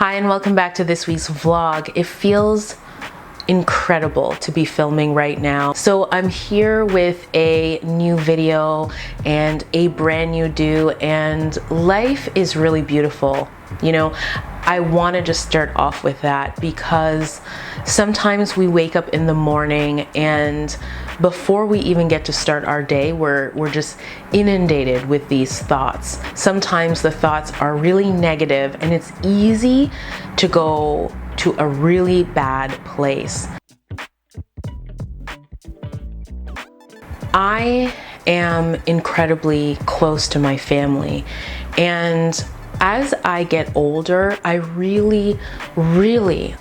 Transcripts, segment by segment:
Hi and welcome back to this week's vlog. It feels incredible to be filming right now. So I'm here with a new video and a brand new do, and life is really beautiful. You know, I want to just start off with that because sometimes we wake up in the morning and before we even get to start our day, we're just inundated with these thoughts. Sometimes the thoughts are really negative and it's easy to go to a really bad place. I am incredibly close to my family, and as I get older, I really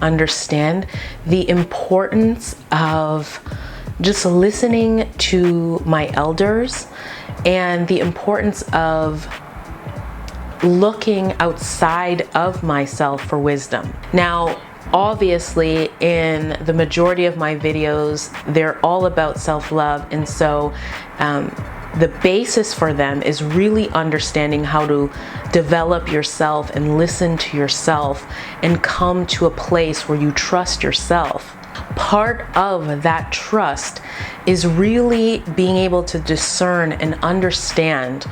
understand the importance of just listening to my elders and the importance of looking outside of myself for wisdom. Now, obviously, in the majority of my videos, they're all about self-love, and so the basis for them is really understanding how to develop yourself and listen to yourself and come to a place where you trust yourself. Part of that trust is really being able to discern and understand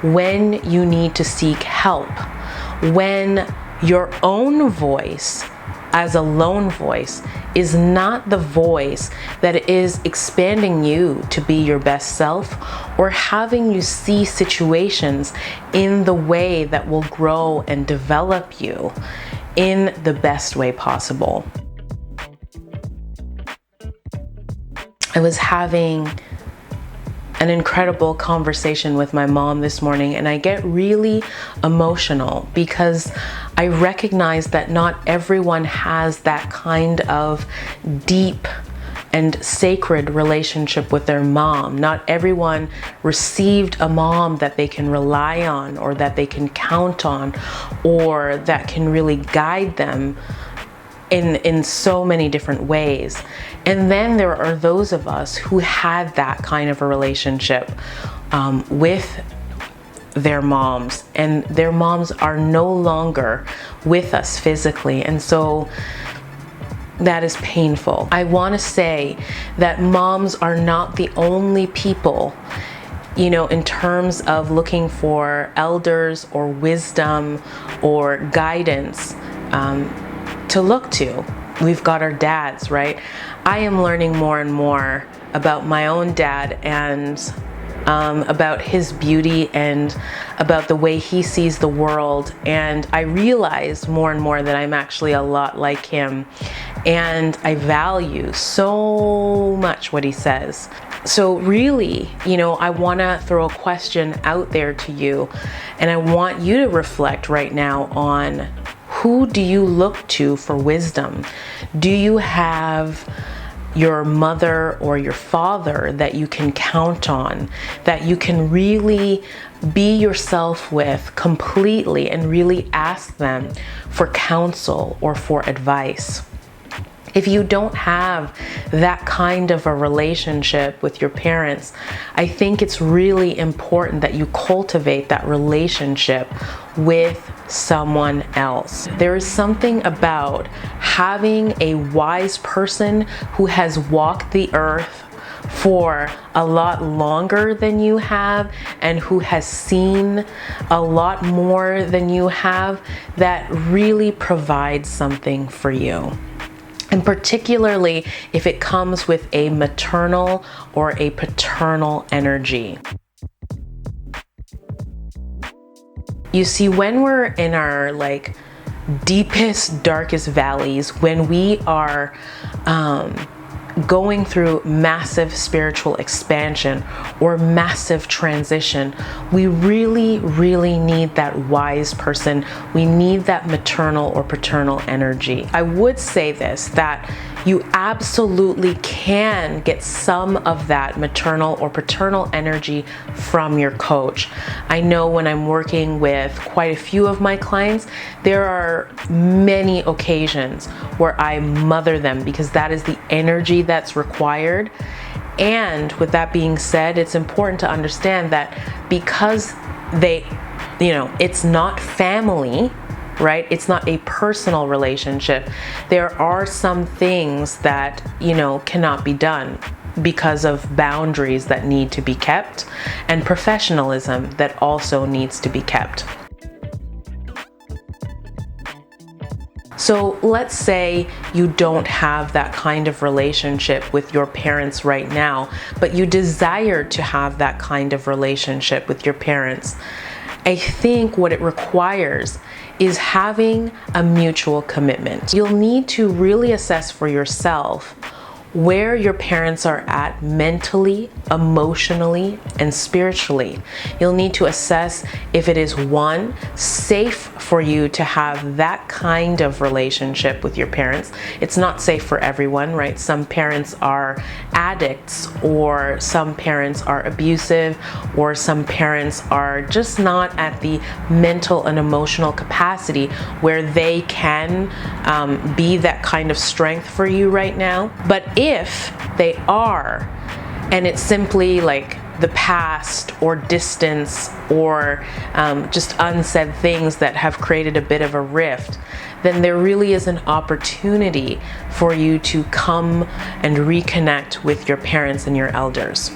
when you need to seek help, when your own voice as a lone voice is not the voice that is expanding you to be your best self or having you see situations in the way that will grow and develop you in the best way possible. I was having an incredible conversation with my mom this morning, and I get really emotional because I recognize that not everyone has that kind of deep and sacred relationship with their mom. Not everyone received a mom that they can rely on or that they can count on or that can really guide them in so many different ways. And then there are those of us who had that kind of a relationship with their moms, and their moms are no longer with us physically, and so that is painful. I want to say that moms are not the only people, you know, in terms of looking for elders or wisdom or guidance to look to. We've got our dads, right? I am learning more and more about my own dad and about his beauty and about the way he sees the world. And I realize more and more that I'm actually a lot like him. And I value so much what he says. So really, you know, I want to throw a question out there to you. And I want you to reflect right now on, who do you look to for wisdom? Do you have your mother or your father that you can count on, that you can really be yourself with completely and really ask them for counsel or for advice? If you don't have that kind of a relationship with your parents, I think it's really important that you cultivate that relationship with someone else. There is something about having a wise person who has walked the earth for a lot longer than you have and who has seen a lot more than you have that really provides something for you. And particularly if it comes with a maternal or a paternal energy. You see, when we're in our deepest, darkest valleys, when we are going through massive spiritual expansion or massive transition, we really need that wise person. We need that maternal or paternal energy. I would say this, that you absolutely can get some of that maternal or paternal energy from your coach. I know when I'm working with quite a few of my clients, there are many occasions where I mother them because that is the energy that's required. And with that being said, it's important to understand that because it's not family, right? It's not a personal relationship. There are some things that, cannot be done because of boundaries that need to be kept, and professionalism that also needs to be kept. So let's say you don't have that kind of relationship with your parents right now, but you desire to have that kind of relationship with your parents. I think what it requires is having a mutual commitment. You'll need to really assess for yourself where your parents are at mentally, emotionally, and spiritually. You'll need to assess if it is, one, safe for you to have that kind of relationship with your parents. It's not safe for everyone, right? Some parents are addicts, or some parents are abusive, or some parents are just not at the mental and emotional capacity where they can be that kind of strength for you right now. But if they are, and it's simply like the past or distance or just unsaid things that have created a bit of a rift, then there really is an opportunity for you to come and reconnect with your parents and your elders.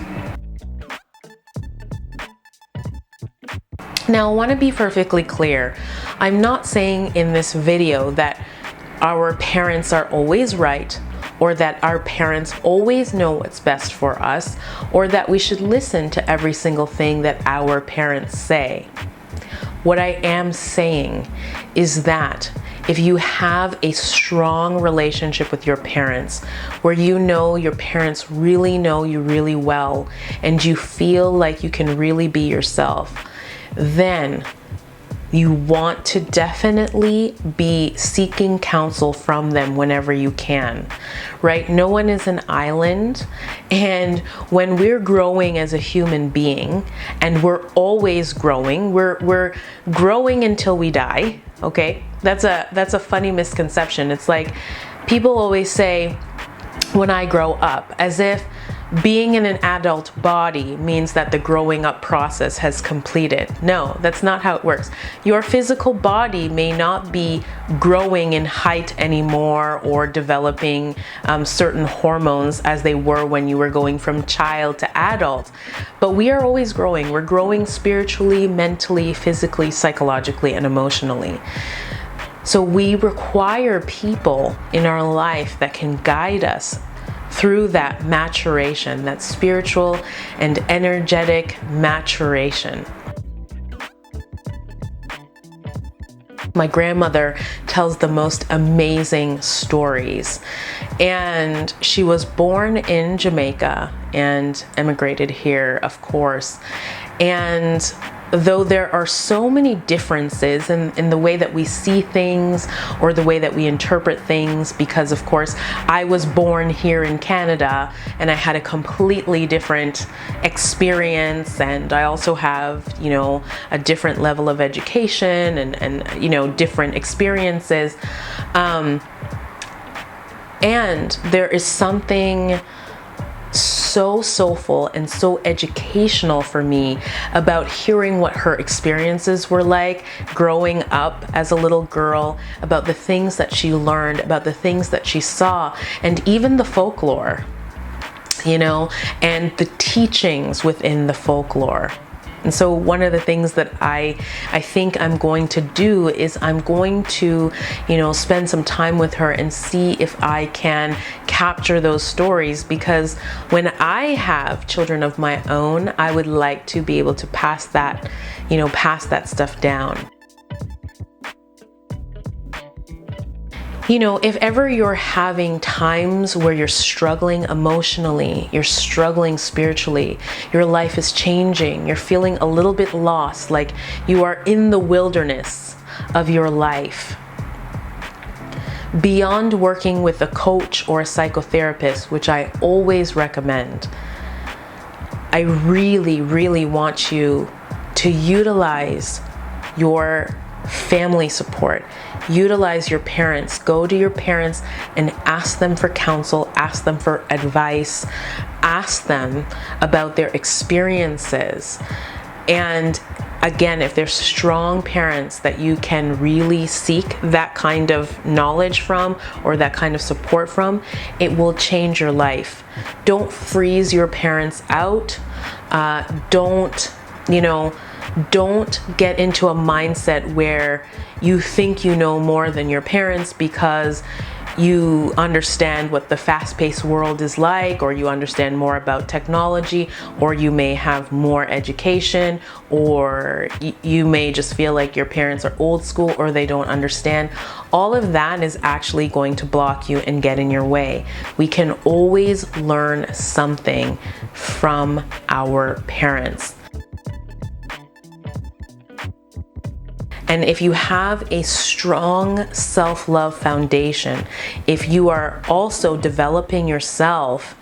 Now, I want to be perfectly clear. I'm not saying in this video that our parents are always right, or that our parents always know what's best for us, or that we should listen to every single thing that our parents say. What I am saying is that if you have a strong relationship with your parents, where you know your parents really know you really well, and you feel like you can really be yourself, then you want to definitely be seeking counsel from them whenever you can, right? No one is an island. And when we're growing as a human being, and we're always growing, we're growing until we die, okay? That's a funny misconception. It's like people always say, when I grow up, as if being in an adult body means that the growing up process has completed. No, that's not how it works. Your physical body may not be growing in height anymore or developing certain hormones as they were when you were going from child to adult, but we are always growing. We're growing spiritually, mentally, physically, psychologically, and emotionally. So we require people in our life that can guide us through that maturation, that spiritual and energetic maturation. My grandmother tells the most amazing stories, and she was born in Jamaica and emigrated here, of course. And though there are so many differences in the way that we see things or the way that we interpret things, because of course I was born here in Canada and I had a completely different experience, and I also have, a different level of education and different experiences. And there is something so soulful and so educational for me about hearing what her experiences were like growing up as a little girl, about the things that she learned, about the things that she saw, and even the folklore, and the teachings within the folklore. And so one of the things that I think I'm going to do is I'm going to, spend some time with her and see if I can capture those stories, because when I have children of my own, I would like to be able to pass that stuff down. If ever you're having times where you're struggling emotionally, you're struggling spiritually, your life is changing, you're feeling a little bit lost, like you are in the wilderness of your life, beyond working with a coach or a psychotherapist, which I always recommend, I really, really want you to utilize your family support. Utilize your parents. Go to your parents and ask them for counsel, ask them for advice, ask them about their experiences. And again, if there's strong parents that you can really seek that kind of knowledge from or that kind of support from, it will change your life. Don't freeze your parents out. Don't get into a mindset where you think you know more than your parents because you understand what the fast-paced world is like, or you understand more about technology, or you may have more education, or you may just feel like your parents are old school or they don't understand. All of that is actually going to block you and get in your way. We can always learn something from our parents. And if you have a strong self-love foundation, if you are also developing yourself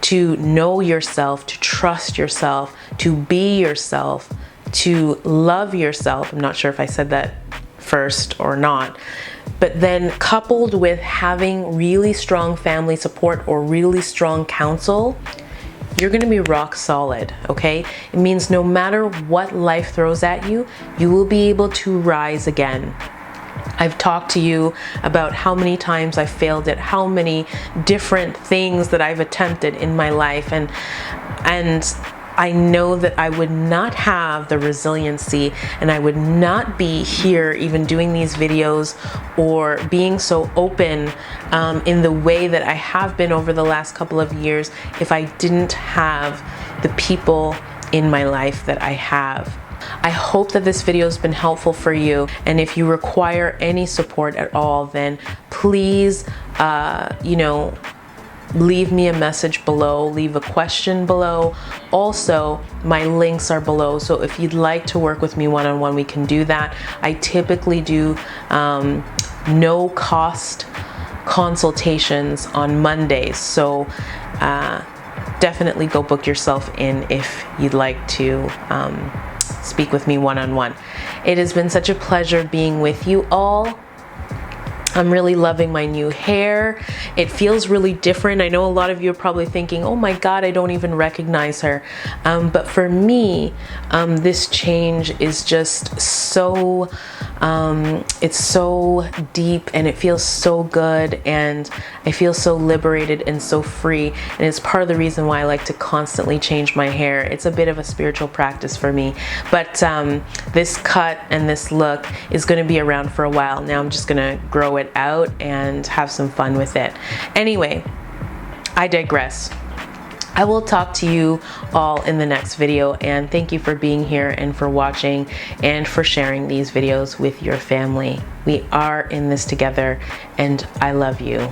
to know yourself, to trust yourself, to be yourself, to love yourself, I'm not sure if I said that first or not, but then coupled with having really strong family support or really strong counsel, you're going to be rock solid, okay? It means no matter what life throws at you, you will be able to rise again. I've talked to you about how many times I failed at how many different things that I've attempted in my life, and I know that I would not have the resiliency, and I would not be here even doing these videos or being so open in the way that I have been over the last couple of years if I didn't have the people in my life that I have. I hope that this video has been helpful for you, and if you require any support at all, then please, leave me a message below, leave a question below. Also, my links are below, so if you'd like to work with me one-on-one, we can do that. I typically do no cost consultations on Mondays, so definitely go book yourself in if you'd like to speak with me one-on-one. It has been such a pleasure being with you all. I'm really loving my new hair. It feels really different. I know a lot of you are probably thinking, oh my God, I don't even recognize her. But for me, this change is just so, it's so deep and it feels so good, and I feel so liberated and so free. And it's part of the reason why I like to constantly change my hair. It's a bit of a spiritual practice for me. But this cut and this look is gonna be around for a while. Now I'm just gonna grow it out and have some fun with it. Anyway, I digress. I will talk to you all in the next video, and thank you for being here and for watching and for sharing these videos with your family. We are in this together, and I love you.